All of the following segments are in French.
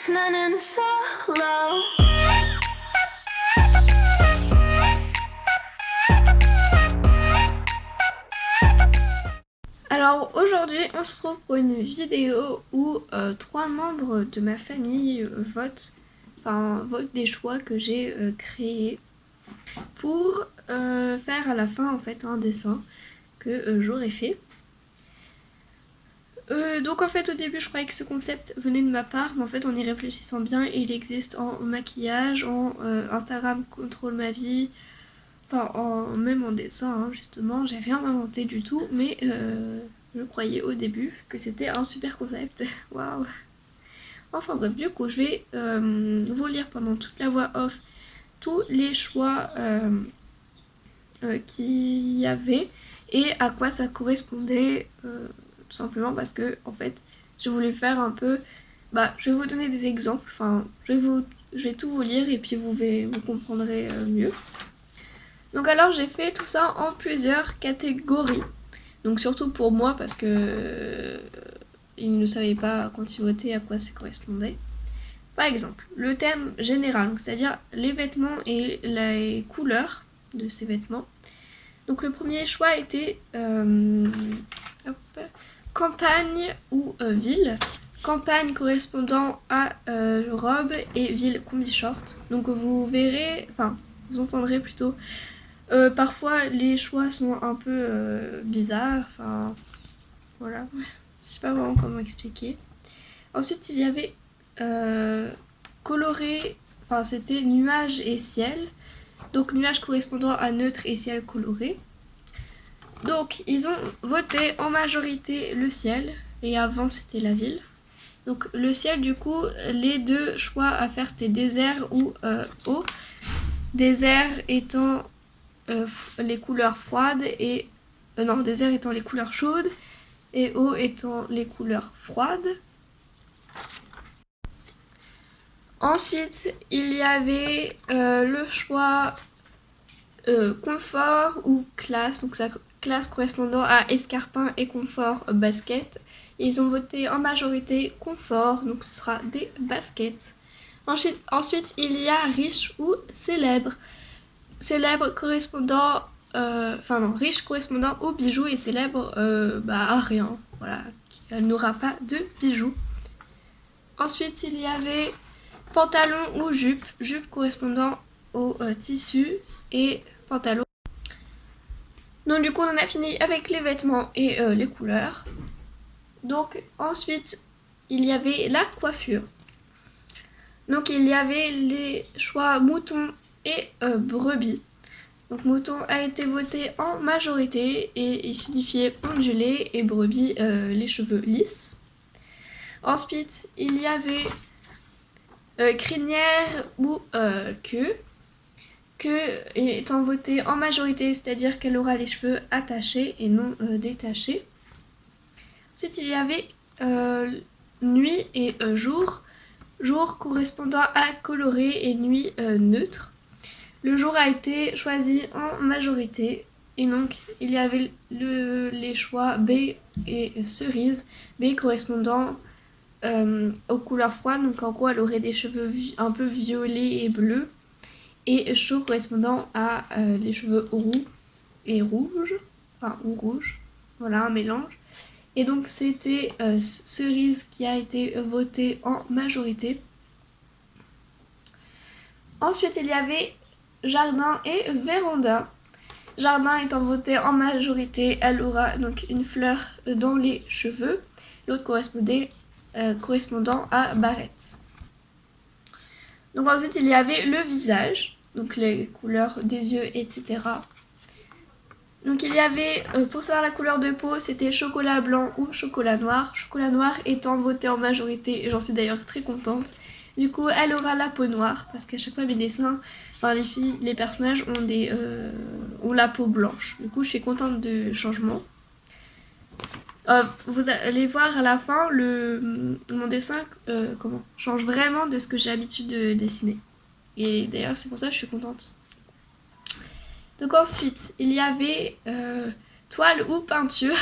running solo. Alors aujourd'hui on se retrouve pour une vidéo où 3 membres de ma famille votent des choix que j'ai créés pour faire à la fin en fait un dessin que j'aurais fait. Donc en fait au début je croyais que ce concept venait de ma part, mais en fait en y réfléchissant bien il existe en maquillage, en Instagram contrôle ma vie, même en dessin hein, justement, j'ai rien inventé du tout, mais je croyais au début que c'était un super concept. Waouh. Enfin bref, du coup je vais vous lire pendant toute la voix off tous les choix qu'il y avait et à quoi ça correspondait, tout simplement parce que en fait j'ai voulu faire un peu, je vais vous donner des exemples, je vais tout vous lire et puis vous comprendrez mieux. Donc alors j'ai fait tout ça en plusieurs catégories. Donc surtout pour moi parce que ils ne savaient pas quand ils votaient à quoi ça correspondait. Par exemple, le thème général, c'est-à-dire les vêtements et les couleurs de ces vêtements. Donc le premier choix était campagne ou ville. Campagne correspondant à robe et ville combi short. Donc vous verrez, vous entendrez plutôt. Parfois les choix sont un peu bizarres, voilà, je sais pas vraiment comment expliquer. Ensuite il y avait coloré, c'était nuages et ciel, donc nuages correspondant à neutre et ciel coloré. Donc ils ont voté en majorité le ciel, et avant c'était la ville. Donc le ciel du coup, les deux choix à faire c'était désert ou eau. Désert étant les couleurs froides et désert étant les couleurs chaudes et eau étant les couleurs froides. Ensuite il y avait le choix confort ou classe, donc ça classe correspondant à escarpin et confort basket. Ils ont voté en majorité confort, donc ce sera des baskets. Ensuite il y a riche ou célèbre. Célèbre correspondant riche correspondant aux bijoux et célèbre à rien, voilà, elle n'aura pas de bijoux. Ensuite il y avait pantalon ou jupe, jupe correspondant au tissu et pantalon. Donc du coup on a fini avec les vêtements et les couleurs. Donc ensuite il y avait la coiffure. Donc il y avait les choix mouton et brebis. Donc mouton a été voté en majorité et il signifiait ondulé, et brebis les cheveux lisses. Ensuite il y avait crinière ou queue. Queue étant votée en majorité, c'est-à-dire qu'elle aura les cheveux attachés et non détachés. Ensuite il y avait nuit et jour. Jour correspondant à coloré et nuit neutre. Le jour a été choisi en majorité et donc il y avait les choix B et cerise. B correspondant aux couleurs froides, donc en gros elle aurait des cheveux un peu violets et bleus, et chaud correspondant à les cheveux roux et rouges, ou rouge, voilà, un mélange. Et donc c'était cerise qui a été votée en majorité. Ensuite il y avait jardin et véranda. Jardin étant voté en majorité, elle aura donc une fleur dans les cheveux. L'autre correspondant à barrette. Donc ensuite il y avait le visage, donc les couleurs des yeux, etc. Donc il y avait, pour savoir la couleur de peau, c'était chocolat blanc ou chocolat noir. Chocolat noir étant voté en majorité, et j'en suis d'ailleurs très contente. Du coup elle aura la peau noire, parce qu'à chaque fois mes dessins, les filles, les personnages ont la peau blanche. Du coup je suis contente du changement. Vous allez voir à la fin, mon dessin change vraiment de ce que j'ai l'habitude de dessiner. Et d'ailleurs c'est pour ça que je suis contente. Donc ensuite il y avait toile ou peinture.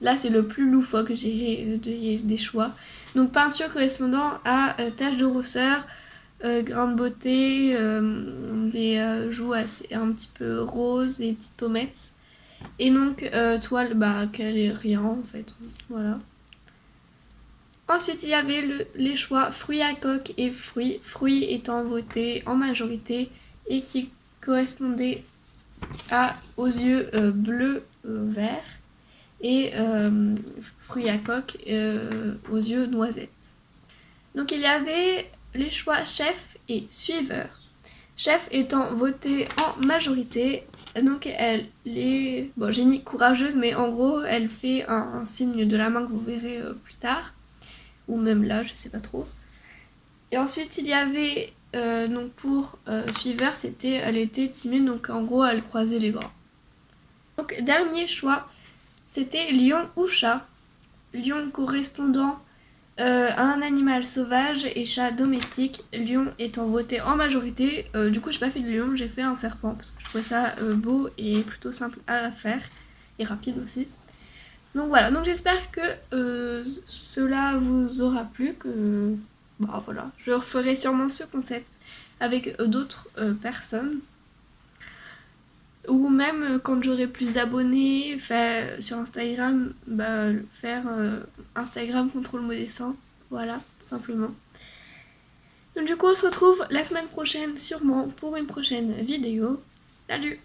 Là, c'est le plus loufoque des choix. Donc, peinture correspondant à taches de rousseur, grain de beauté, des joues un petit peu roses, des petites pommettes. Et donc, toile, qu'elle est rien en fait. Voilà. Ensuite, il y avait les choix fruits à coque et fruits. Fruits étant votés en majorité et qui correspondaient aux yeux bleus, verts. Et fruits à coque aux yeux noisettes. Donc il y avait les choix chef et suiveur. Chef étant voté en majorité, donc elle est, bon j'ai mis courageuse, mais en gros elle fait un signe de la main que vous verrez plus tard, ou même là, je sais pas trop. Et ensuite il y avait, donc pour suiveur, elle était timide, donc en gros elle croisait les bras. Donc dernier choix, c'était lion ou chat. Lion correspondant à un animal sauvage et chat domestique. Lion étant voté en majorité. Du coup, j'ai pas fait de lion, j'ai fait un serpent parce que je trouvais ça beau et plutôt simple à faire et rapide aussi. Donc voilà, donc j'espère que cela vous aura plu, que voilà, je referai sûrement ce concept avec d'autres personnes. Ou même quand j'aurai plus d'abonnés sur Instagram, faire Instagram contrôle mot dessin. Voilà, tout simplement. Donc du coup, on se retrouve la semaine prochaine sûrement pour une prochaine vidéo. Salut!